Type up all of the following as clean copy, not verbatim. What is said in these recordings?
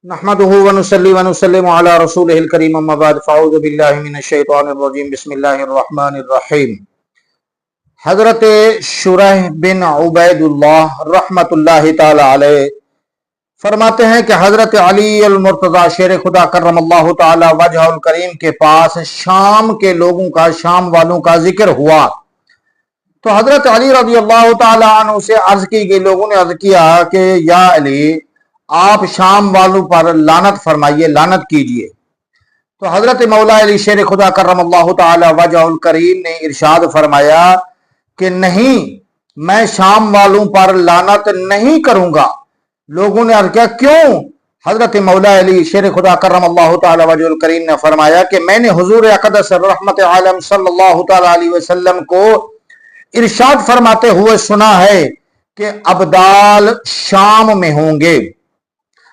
नहमदुहु व नुसल्ली व नुसल्लिमु अला रसूलिहिल करीम अम्मा बाद फ़अऊज़ु बिल्लाहि मिनश शैतानिर रजीम बिस्मिल्लाहिर रहमानिर रहीम। हज़रत शुरैह बिन उबैदुल्लाह रहमतुल्लाहि ताला अलैह फरमाते हैं कि हज़रत अली अल मुर्तज़ा शेर खुदा करमल्लाहु ताला वजहुल करीम के पास शाम के लोगों का, शाम वालों का जिक्र हुआ तो हज़रत अली रज़ी अल्लाह ताला अन्हु से अर्ज की गई, लोगों ने अर्ज किया कि या अली, आप शाम वालों पर लानत फरमाइए, लानत कीजिए। तो हजरत मौला अली शेर खुदा करमल्लाहु ताला वजहुल करीम ने इरशाद फरमाया कि नहीं, मैं शाम वालों पर लानत नहीं करूंगा। लोगों ने अर्ज किया, क्यों? हजरत मौला अली शेर खुदा करमल्लाहु ताला वजहुल करीम ने फरमाया कि मैंने हुजूर अक़दस रहमत आलम सल्लल्लाहु ताला अलैहि वसल्लम को इरशाद फरमाते हुए सुना है कि अब्दाल शाम में होंगे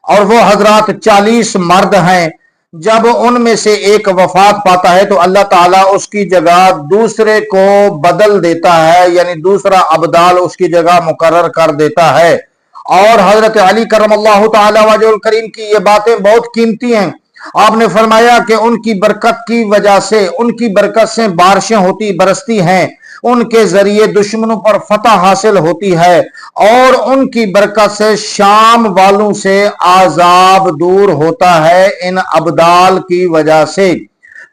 और वो हजरात 40 मर्द हैं। जब उनमें से एक वफात पाता है तो अल्लाह ताला उसकी जगह दूसरे को बदल देता है, यानी दूसरा अब्दाल उसकी जगह मुकर्रर कर देता है। और हजरत अली करमल्लाहु ताला वजहुल करीम की ये बातें बहुत कीमती हैं। आपने फरमाया कि उनकी बरकत की वजह से, उनकी बरकत से बारिशें होती बरसती हैं, उनके जरिए दुश्मनों पर फतह हासिल होती है और उनकी बरकत से शाम वालों से आजाब दूर होता है इन अब्दाल की वजह से।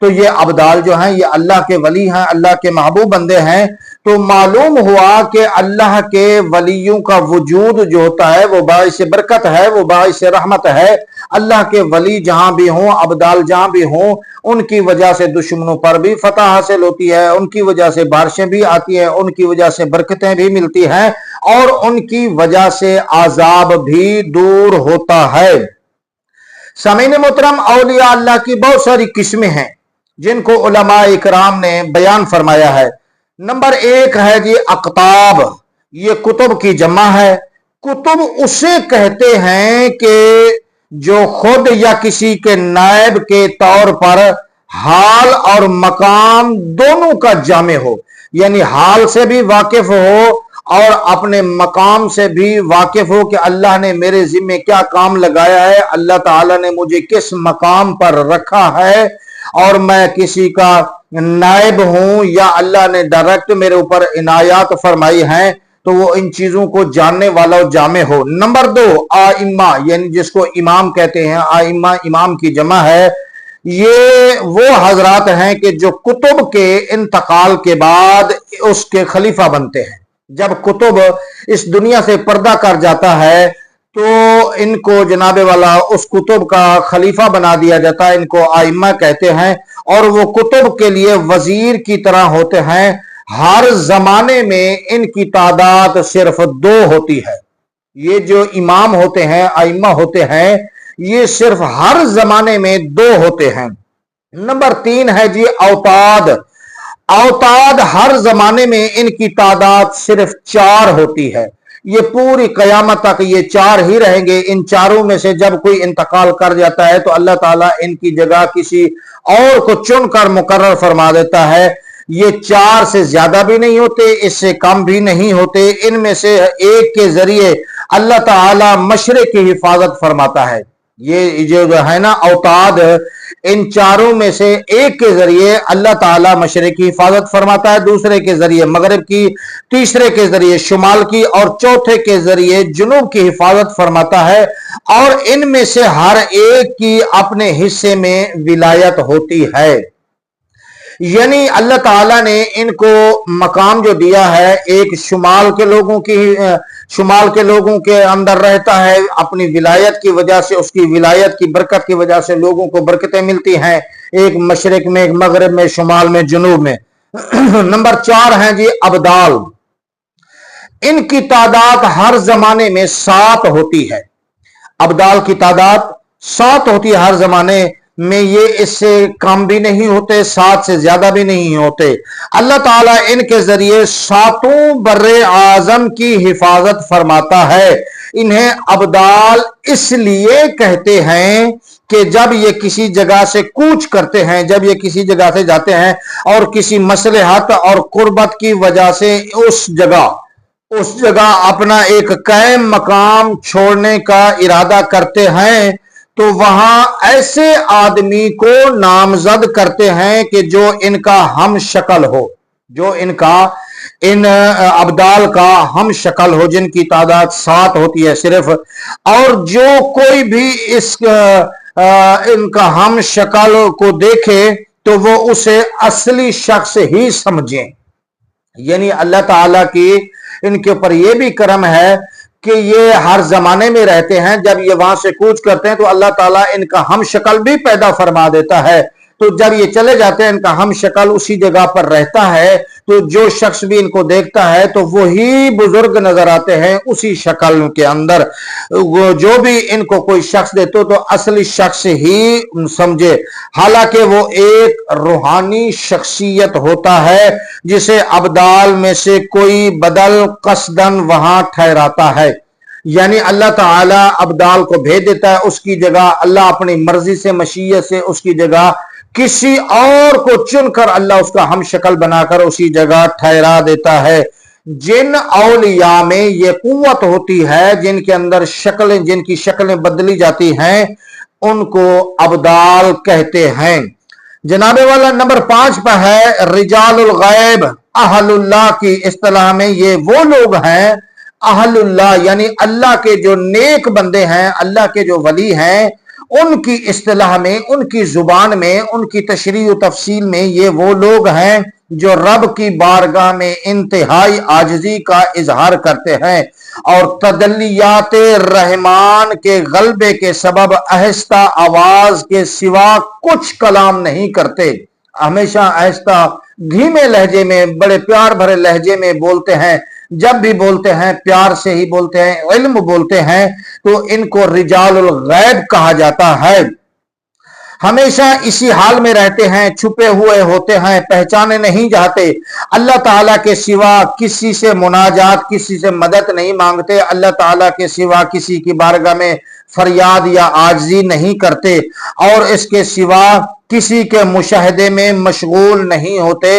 तो ये अब्दाल जो हैं ये अल्लाह के वली हैं, अल्लाह के महबूब बंदे हैं। तो मालूम हुआ कि अल्लाह के वलियों का वजूद जो होता है वो बाइस बरकत है, वो बाइस रहमत है। अल्लाह के वली जहां भी हों, अब्दाल जहां भी हों, उनकी वजह से दुश्मनों पर भी फतह हासिल होती है, उनकी वजह से बारिशें भी आती हैं, उनकी वजह से बरकतें भी मिलती हैं और उनकी वजह से आजाब भी दूर होता है। सामीन मोहतरम, औलिया अल्लाह की बहुत सारी किस्में हैं जिनको उलमा इकराम ने बयान फरमाया है। नंबर 1 है जी अक्ताब, ये कुतुब की जमा है। कुतुब उसे कहते हैं कि जो खुद या किसी के नायब के तौर पर हाल और मकाम दोनों का जामे हो, यानी हाल से भी वाकिफ हो और अपने मकाम से भी वाकिफ हो कि अल्लाह ने मेरे जिम्मे क्या काम लगाया है, अल्लाह ताला ने मुझे किस मकाम पर रखा है और मैं किसी का नायब हूं या अल्लाह ने डायरेक्ट मेरे ऊपर इनायात फरमाई हैं, तो वो इन चीजों को जानने वाला और जामे हो। नंबर 2 आइम्मा, यानी जिसको इमाम कहते हैं, आइम्मा इमाम की जमा है। ये वो हजरात हैं कि जो कुतुब के इंतकाल के बाद उसके खलीफा बनते हैं। जब कुतुब इस दुनिया से पर्दा कर जाता है तो इनको जनाबे वाला उस कुतुब का खलीफा बना दिया जाता है, इनको आइम्मा कहते हैं और वो कुतुब के लिए वजीर की तरह होते हैं। हर जमाने में इनकी तादाद सिर्फ 2 होती है। ये जो इमाम होते हैं, आइम्मा होते हैं, ये सिर्फ हर जमाने में 2 होते हैं। नंबर 3 है जी औताद। औताद हर जमाने में इनकी तादाद सिर्फ 4 होती है। ये पूरी कयामत तक ये 4 ही रहेंगे। इन चारों में से जब कोई इंतकाल कर जाता है तो अल्लाह ताला इनकी जगह किसी और को चुनकर मुकर्रर फरमा देता है। ये 4 से ज्यादा भी नहीं होते, इससे कम भी नहीं होते। इनमें से एक के जरिए अल्लाह ताला मशरिक की हिफाजत फरमाता है। ये जो है ना औताद, इन चारों में से एक के जरिए अल्लाह ताला मशरिक की हिफाजत फरमाता है, दूसरे के जरिए मगरिब की, तीसरे के जरिए शुमाल की और चौथे के जरिए जुनूब की हिफाजत फरमाता है। और इनमें से हर एक की अपने हिस्से में विलायत होती है। यानी अल्लाह ताला ने इनको मकाम जो दिया है, एक शुमाल के लोगों के अंदर रहता है, अपनी विलायत की वजह से, उसकी विलायत की बरकत की वजह से लोगों को बरकतें मिलती हैं, एक मशरिक में, एक मगरिब में, शुमाल में, जुनूब में। नंबर 4 है जी अब्दाल। इनकी तादाद हर जमाने में 7 होती है। अब्दाल की तादाद 7 होती है हर जमाने में, ये इससे कम भी नहीं होते, 7 से ज्यादा भी नहीं होते। अल्लाह ताला इनके जरिए 7 बर्रे आजम की हिफाजत फरमाता है। इन्हें अब्दाल इसलिए कहते हैं कि जब ये किसी जगह से कूच करते हैं, जब ये किसी जगह से जाते हैं और किसी मसलहत और कुर्बत की वजह से उस जगह अपना एक कायम मकाम छोड़ने का इरादा करते हैं, تو وہاں ایسے آدمی کو نامزد کرتے ہیں کہ جو ان کا ہم شکل ہو، جو ان ابدال کا ہم شکل ہو، جن کی تعداد 7 ہوتی ہے صرف، اور جو کوئی بھی ان کا ہم شکل کو دیکھے تو وہ اسے اصلی شخص ہی سمجھیں۔ یعنی اللہ تعالیٰ کی ان کے اوپر یہ بھی کرم ہے کہ یہ ہر زمانے میں رہتے ہیں، جب یہ وہاں سے کوچ کرتے ہیں تو اللہ تعالیٰ ان کا ہم شکل بھی پیدا فرما دیتا ہے، تو جب یہ چلے جاتے ہیں ان کا ہم شکل اسی جگہ پر رہتا ہے، تو جو شخص بھی ان کو دیکھتا ہے تو وہی بزرگ نظر آتے ہیں اسی شکل کے اندر، جو بھی ان کو کوئی شخص دیتے تو اصلی شخص ہی سمجھے، حالانکہ وہ ایک روحانی شخصیت ہوتا ہے جسے ابدال میں سے کوئی بدل قصدن وہاں ٹھہراتا ہے۔ یعنی اللہ تعالیٰ ابدال کو بھیج دیتا ہے، اس کی جگہ اللہ اپنی مرضی سے مشیت سے اس کی جگہ کسی اور کو چن کر اللہ اس کا ہم شکل بنا کر اسی جگہ ٹھہرا دیتا ہے۔ جن اولیاء میں یہ قوت ہوتی ہے، جن کے اندر جن کی شکلیں بدلی جاتی ہیں، ان کو ابدال کہتے ہیں۔ جناب والا نمبر 5 پر ہے رجال الغیب، اہل اللہ کی اصطلاح میں یہ وہ لوگ ہیں، اہل اللہ یعنی اللہ کے جو نیک بندے ہیں، اللہ کے جو ولی ہیں، ان کی اصطلاح میں، ان کی زبان میں، ان کی تشریح و تفصیل میں یہ وہ لوگ ہیں جو رب کی بارگاہ میں انتہائی عاجزی کا اظہار کرتے ہیں اور تجلیات رحمان کے غلبے کے سبب آہستہ آواز کے سوا کچھ کلام نہیں کرتے، ہمیشہ آہستہ دھیمے لہجے میں، بڑے پیار بھرے لہجے میں بولتے ہیں، جب بھی بولتے ہیں پیار سے ہی بولتے ہیں، علم بولتے ہیں، تو ان کو رجال الغیب کہا جاتا ہے۔ ہمیشہ اسی حال میں رہتے ہیں، چھپے ہوئے ہوتے ہیں، پہچانے نہیں جاتے، اللہ تعالیٰ کے سوا کسی سے مناجات، کسی سے مدد نہیں مانگتے، اللہ تعالیٰ کے سوا کسی کی بارگاہ میں فریاد یا عاجزی نہیں کرتے، اور اس کے سوا کسی کے مشاہدے میں مشغول نہیں ہوتے۔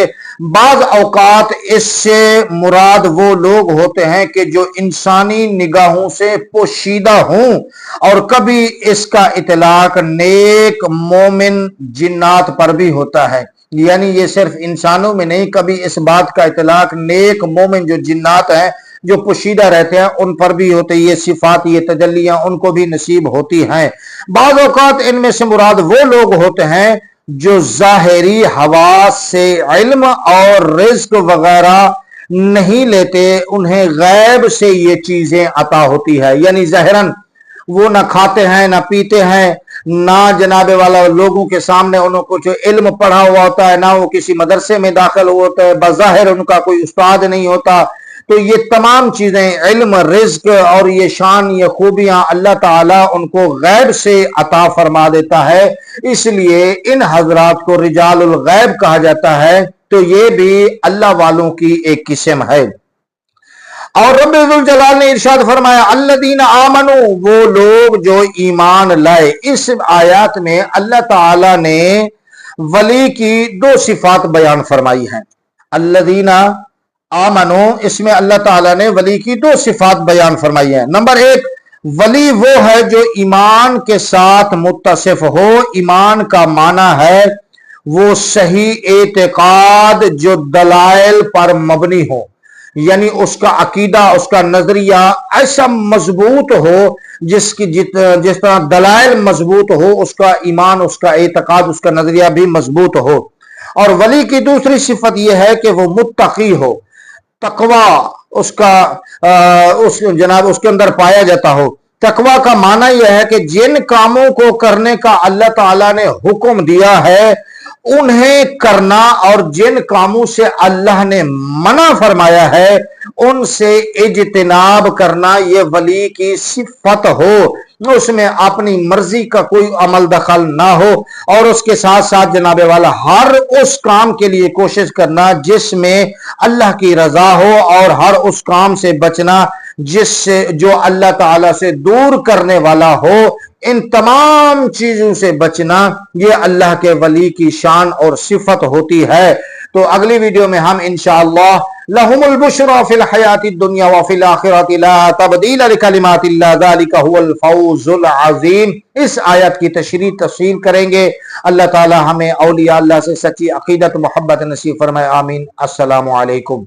بعض اوقات اس سے مراد وہ لوگ ہوتے ہیں کہ جو انسانی نگاہوں سے پوشیدہ ہوں، اور کبھی اس کا اطلاق نیک مومن جنات پر بھی ہوتا ہے، یعنی یہ صرف انسانوں میں نہیں، کبھی اس بات کا اطلاق نیک مومن جو جنات ہیں، جو پوشیدہ رہتے ہیں، ان پر بھی ہوتے، یہ صفات، یہ تجلیاں ان کو بھی نصیب ہوتی ہیں۔ بعض اوقات ان میں سے مراد وہ لوگ ہوتے ہیں جو ظاہری حواس سے علم اور رزق وغیرہ نہیں لیتے، انہیں غیب سے یہ چیزیں عطا ہوتی ہے، یعنی ظاہراً وہ نہ کھاتے ہیں نہ پیتے ہیں، نہ جناب والا لوگوں کے سامنے انہوں کو جو علم پڑھا ہوا ہوتا ہے، نہ وہ کسی مدرسے میں داخل ہوا ہوتا ہے، بظاہر ان کا کوئی استاد نہیں ہوتا، تو یہ تمام چیزیں علم، رزق اور یہ شان، یہ خوبیاں اللہ تعالیٰ ان کو غیب سے عطا فرما دیتا ہے، اس لیے ان حضرات کو رجال الغیب کہا جاتا ہے۔ تو یہ بھی اللہ والوں کی ایک قسم ہے۔ اور رب ذوالجلال نے ارشاد فرمایا الذین آمنوا، وہ لوگ جو ایمان لائے۔ اس آیات میں اللہ تعالیٰ نے ولی کی 2 صفات بیان فرمائی ہیں۔ الذین آمنوا، اس میں اللہ تعالیٰ نے ولی کی 2 صفات بیان فرمائی ہیں۔ نمبر 1، ولی وہ ہے جو ایمان کے ساتھ متصف ہو۔ ایمان کا معنی ہے وہ صحیح اعتقاد جو دلائل پر مبنی ہو، یعنی اس کا عقیدہ، اس کا نظریہ ایسا مضبوط ہو جس طرح دلائل مضبوط ہو، اس کا ایمان، اس کا اعتقاد، اس کا نظریہ بھی مضبوط ہو۔ اور ولی کی دوسری صفت یہ ہے کہ وہ متقی ہو، تقوی اس کے اندر پایا جاتا ہو۔ تقوی کا معنی یہ ہے کہ جن کاموں کو کرنے کا اللہ تعالیٰ نے حکم دیا ہے انہیں کرنا، اور جن کاموں سے اللہ نے منع فرمایا ہے ان سے اجتناب کرنا، یہ ولی کی صفت ہو، اس میں اپنی مرضی کا کوئی عمل دخل نہ ہو، اور اس کے ساتھ ساتھ جناب والا ہر اس کام کے لیے کوشش کرنا جس میں اللہ کی رضا ہو، اور ہر اس کام سے بچنا جو اللہ تعالیٰ سے دور کرنے والا ہو۔ ان تمام چیزوں سے بچنا یہ اللہ کے ولی کی شان اور صفت ہوتی ہے۔ تو اگلی ویڈیو میں ہم انشاءاللہ لہم البشرى فی الحیات الدنیا وفی الآخرۃ لا تبدیل لکلمات اللہ ذلک هو الفوز العظیم۔ اس آیت کی تشریح تفصیل کریں گے۔ اللہ تعالی ہمیں اولیاء اللہ سے سچی عقیدت محبت نصیب فرمائے، آمین۔ السلام علیکم۔